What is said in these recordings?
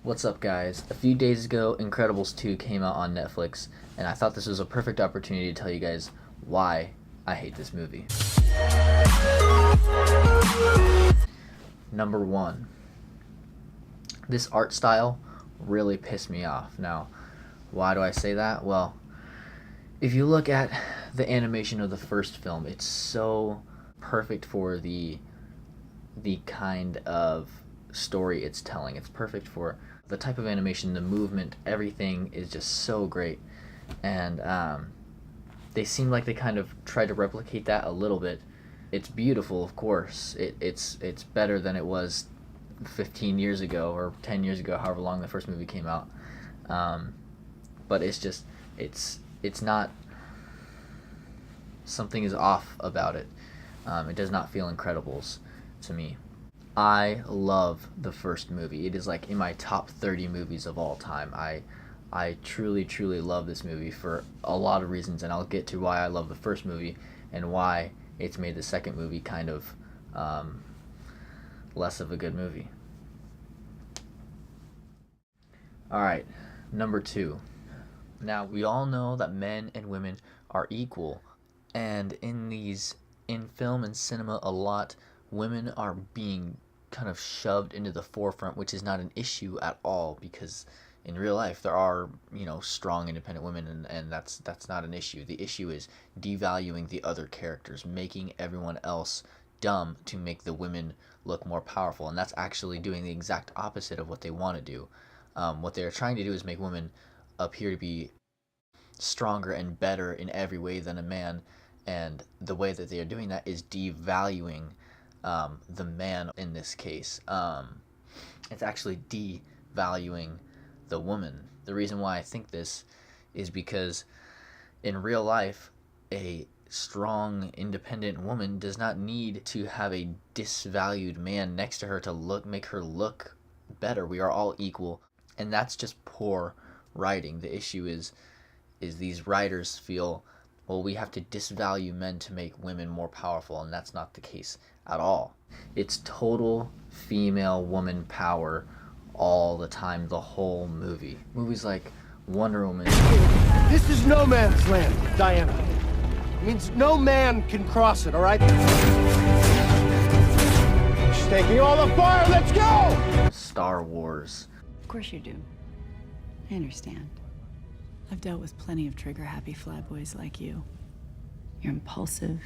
What's up, guys? A few days ago, Incredibles 2 came out on Netflix, and I thought this was a perfect opportunity to tell you guys why I hate this movie. Number one, this art style really pissed me off. Now, why do I say that? Well, if you look at the animation of the first film, it's so perfect for the kind of story it's telling. It's perfect for the type of animation, the movement, everything is just so great. And they seem like they kind of tried to replicate that a little bit. It's beautiful, of course. It's better than it was 15 years ago or 10 years ago, however long the first movie came out. But it's just, it's not, something is off about it. It does not feel Incredibles to me. I love the first movie. It is like in my top 30 movies of all time. I truly, truly love this movie for a lot of reasons, and I'll get to why I love the first movie and why it's made the second movie kind of less of a good movie. Alright, number two. Now, we all know that men and women are equal, and in film and cinema a lot, women are being kind of shoved into the forefront, which is not an issue at all, because in real life there are, strong independent women, and that's not an issue. The issue is devaluing the other characters, making everyone else dumb to make the women look more powerful, and that's actually doing the exact opposite of what they want to do. What they're trying to do is make women appear to be stronger and better in every way than a man, and the way that they are doing that is devaluing the man in this case. It's actually devaluing the woman. The reason why I think this is because in real life, a strong, independent woman does not need to have a disvalued man next to her to make her look better. We are all equal, and that's just poor writing. The issue is these writers feel, well, we have to disvalue men to make women more powerful, and that's not the case at all. It's total female woman power all the time, the whole movie. Movies like Wonder Woman. This is no man's land, Diana. It means no man can cross it, all right? She's taking all the fire, let's go! Star Wars. Of course you do. I understand. I've dealt with plenty of trigger-happy flyboys like you. You're impulsive,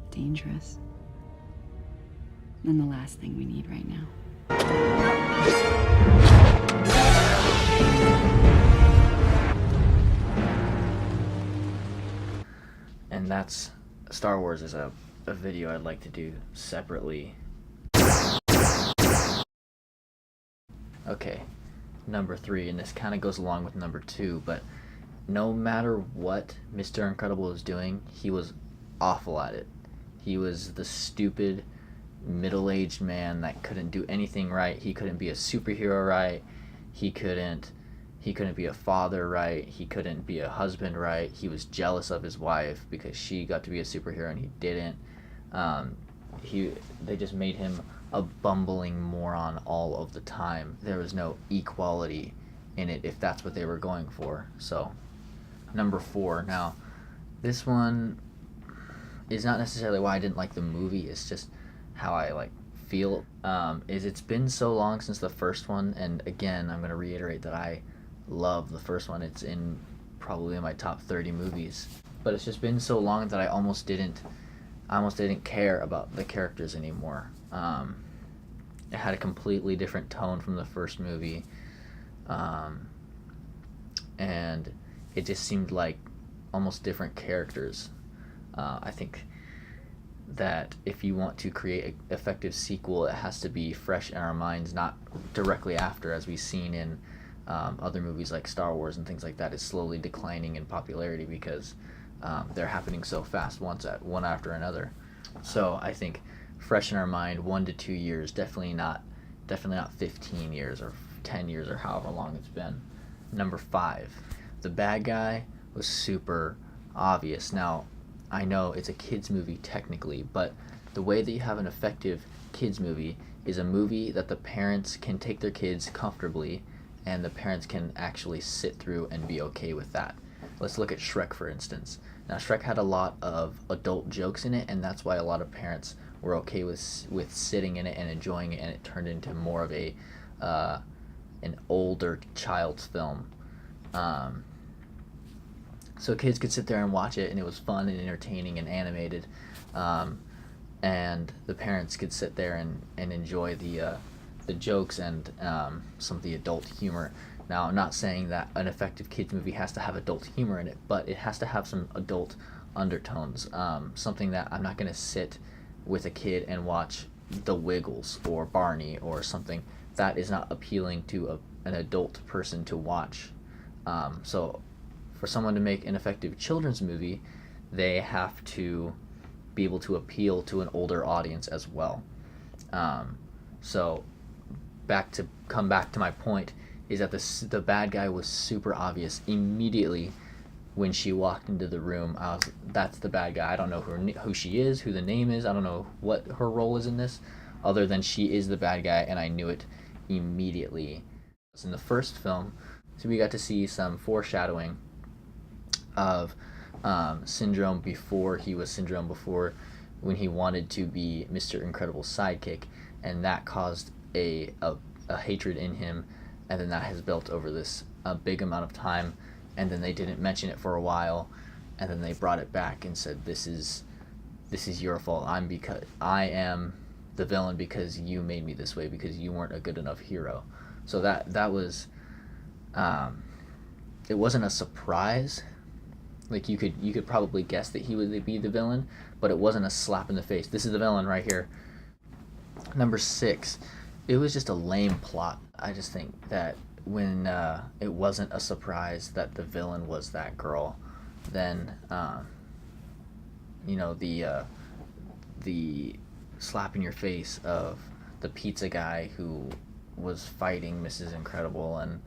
dangerous, and the last thing we need right now. And that's Star Wars is a video I'd like to do separately. Okay, number three, and this kind of goes along with number two, but no matter what Mr. Incredible was doing, he was awful at it. He was the stupid, middle-aged man that couldn't do anything right. He couldn't be a superhero right. He couldn't be a father right. He couldn't be a husband right. He was jealous of his wife because she got to be a superhero and he didn't. They just made him a bumbling moron all of the time. There was no equality in it if that's what they were going for. So, number four. Now, this one is not necessarily why I didn't like the movie. It's just how I feel. It's been so long since the first one, and again, I'm going to reiterate that I love the first one. It's probably in my top 30 movies. But it's just been so long that I almost didn't care about the characters anymore. It had a completely different tone from the first movie, and it just seemed like almost different characters. I think that if you want to create an effective sequel, it has to be fresh in our minds, not directly after, as we've seen in other movies like Star Wars and things like that. Is slowly declining in popularity because they're happening so fast, one after another. So I think fresh in our mind, 1 to 2 years, definitely not 15 years or 10 years or however long it's been. Number five, the bad guy was super obvious. Now, I know it's a kids movie technically, but the way that you have an effective kids movie is a movie that the parents can take their kids comfortably, and the parents can actually sit through and be okay with that. Let's look at Shrek, for instance. Now, Shrek had a lot of adult jokes in it, and that's why a lot of parents were okay with sitting in it and enjoying it, and it turned into more of an older child's film. So kids could sit there and watch it, and it was fun and entertaining and animated. And the parents could sit there and enjoy the jokes and some of the adult humor. Now, I'm not saying that an effective kids movie has to have adult humor in it, but it has to have some adult undertones. Something that I'm not going to sit with a kid and watch The Wiggles or Barney or something that is not appealing to an adult person to watch. So for someone to make an effective children's movie, they have to be able to appeal to an older audience as well. So come back to my point is that the bad guy was super obvious immediately when she walked into the room. That's the bad guy. I don't know who she is, who the name is. I don't know what her role is in this, other than she is the bad guy, and I knew it immediately. In the first film, so we got to see some foreshadowing of Syndrome before he was Syndrome, before when he wanted to be Mr. Incredible's sidekick, and that caused a hatred in him, and then that has built over this big amount of time, and then they didn't mention it for a while, and then they brought it back and said, this is your fault. I am the villain because you made me this way, because you weren't a good enough hero. So that was it wasn't a surprise. Like you could probably guess that he would be the villain, but it wasn't a slap in the face. This is the villain right here. Number 6, it was just a lame plot. I just think that when it wasn't a surprise that the villain was that girl, then the slap in your face of the pizza guy who was fighting Mrs. Incredible, and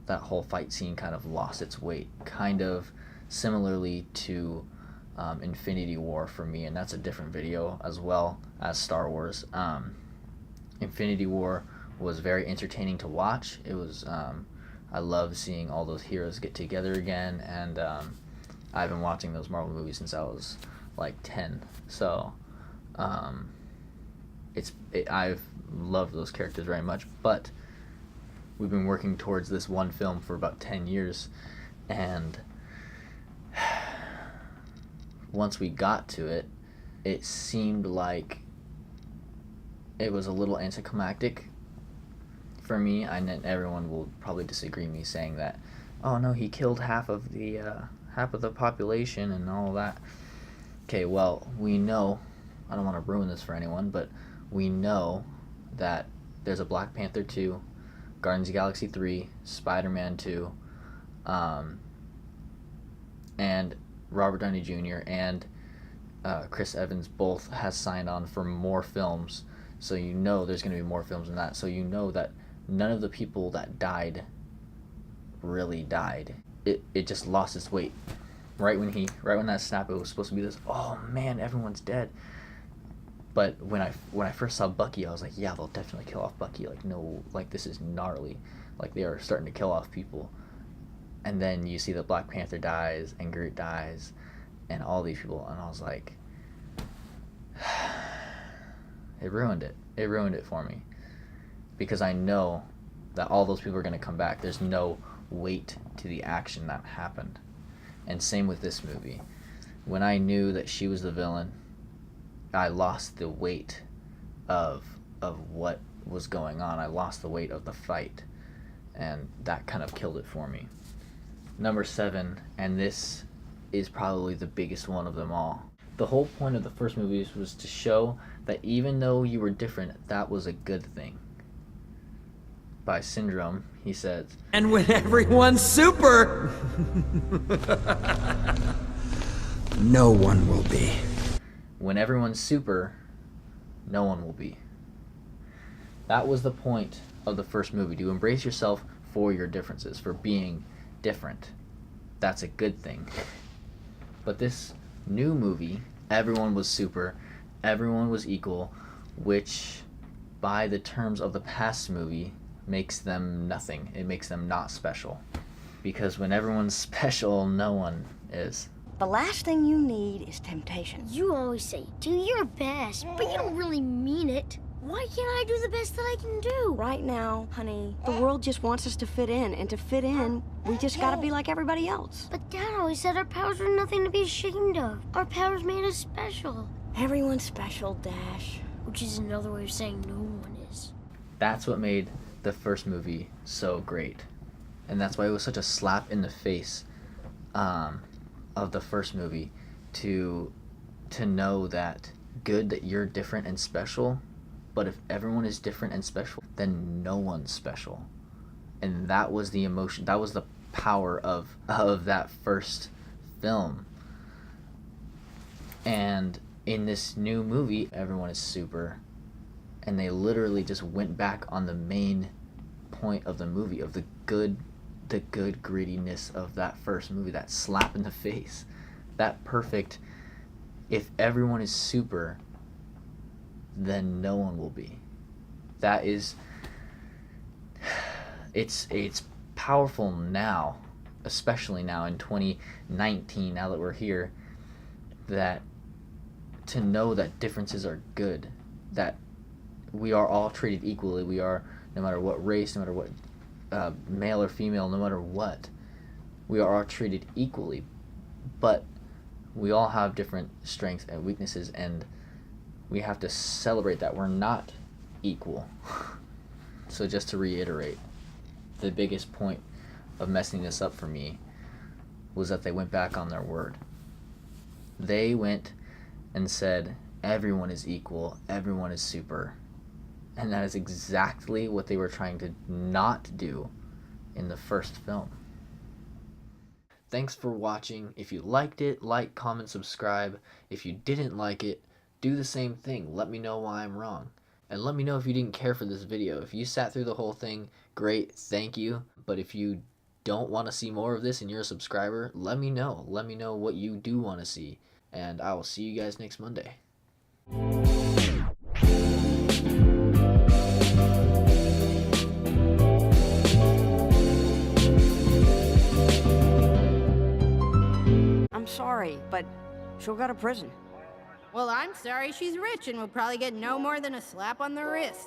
that whole fight scene kind of lost its weight, kind of similarly to Infinity War for me, and that's a different video as well as Star Wars. Infinity War was very entertaining to watch. It was I love seeing all those heroes get together again, and I've been watching those Marvel movies since I was like 10, so I've loved those characters very much, but we've been working towards this one film for about 10 years, and once we got to it, it seemed like it was a little anticlimactic for me. And everyone will probably disagree me saying that, oh no, he killed half of the population and all that. Okay, well, we know, I don't want to ruin this for anyone, but we know that there's a Black Panther 2, Guardians of the Galaxy 3, Spider-Man 2, and Robert Downey Jr. and Chris Evans both has signed on for more films, so you know there's going to be more films than that. So you know that none of the people that died really died. It just lost its weight. Right when that snap, it was supposed to be this, oh man, everyone's dead. But when I first saw Bucky, I was like, yeah, they'll definitely kill off Bucky. Like, no, like this is gnarly. Like they are starting to kill off people. And then you see that Black Panther dies and Groot dies and all these people, and I was like, it ruined it. It ruined it for me. Because I know that all those people are going to come back. There's no weight to the action that happened. And same with this movie. When I knew that she was the villain, I lost the weight of what was going on. I lost the weight of the fight, and that kind of killed it for me. Number 7, and this is probably the biggest one of them all. The whole point of the first movies was to show that even though you were different, that was a good thing. By Syndrome, he says, and when everyone's super, no one will be. When everyone's super, no one will be. That was the point of the first movie, to embrace yourself for your differences, for being different. That's a good thing. But this new movie, everyone was super, everyone was equal, which by the terms of the past movie, makes them nothing. It makes them not special. Because when everyone's special, no one is. The last thing you need is temptation. You always say, do your best, but you don't really mean it. Why can't I do the best that I can do? Right now, honey, the world just wants us to fit in, and to fit in, we just gotta be like everybody else. But Dad always said our powers were nothing to be ashamed of. Our powers made us special. Everyone's special, Dash. Which is another way of saying no one is. That's what made the first movie so great. And that's why it was such a slap in the face of the first movie to know that good that you're different and special, but if everyone is different and special, then no one's special. And that was the emotion, that was the power of that first film. And in this new movie, everyone is super, and they literally just went back on the main point of the movie, of the good grittiness of that first movie, that slap in the face, that perfect, if everyone is super, then no one will be. That is, it's powerful now, especially now in 2019, now that we're here, that to know that differences are good, that we are all treated equally. We are, no matter what race, no matter what male or female, no matter what, we are all treated equally. But we all have different strengths and weaknesses, and we have to celebrate that we're not equal. So just to reiterate, the biggest point of messing this up for me was that they went back on their word. They went and said, everyone is equal, everyone is super. And that is exactly what they were trying to not do in the first film. Thanks for watching. If you liked it, like, comment, subscribe. If you didn't like it, do the same thing. Let me know why I'm wrong. And let me know if you didn't care for this video. If you sat through the whole thing, great, thank you. But if you don't want to see more of this and you're a subscriber, let me know. Let me know what you do want to see. And I will see you guys next Monday. I'm sorry, but she'll go to prison. Well, I'm sorry she's rich and will probably get no more than a slap on the wrist.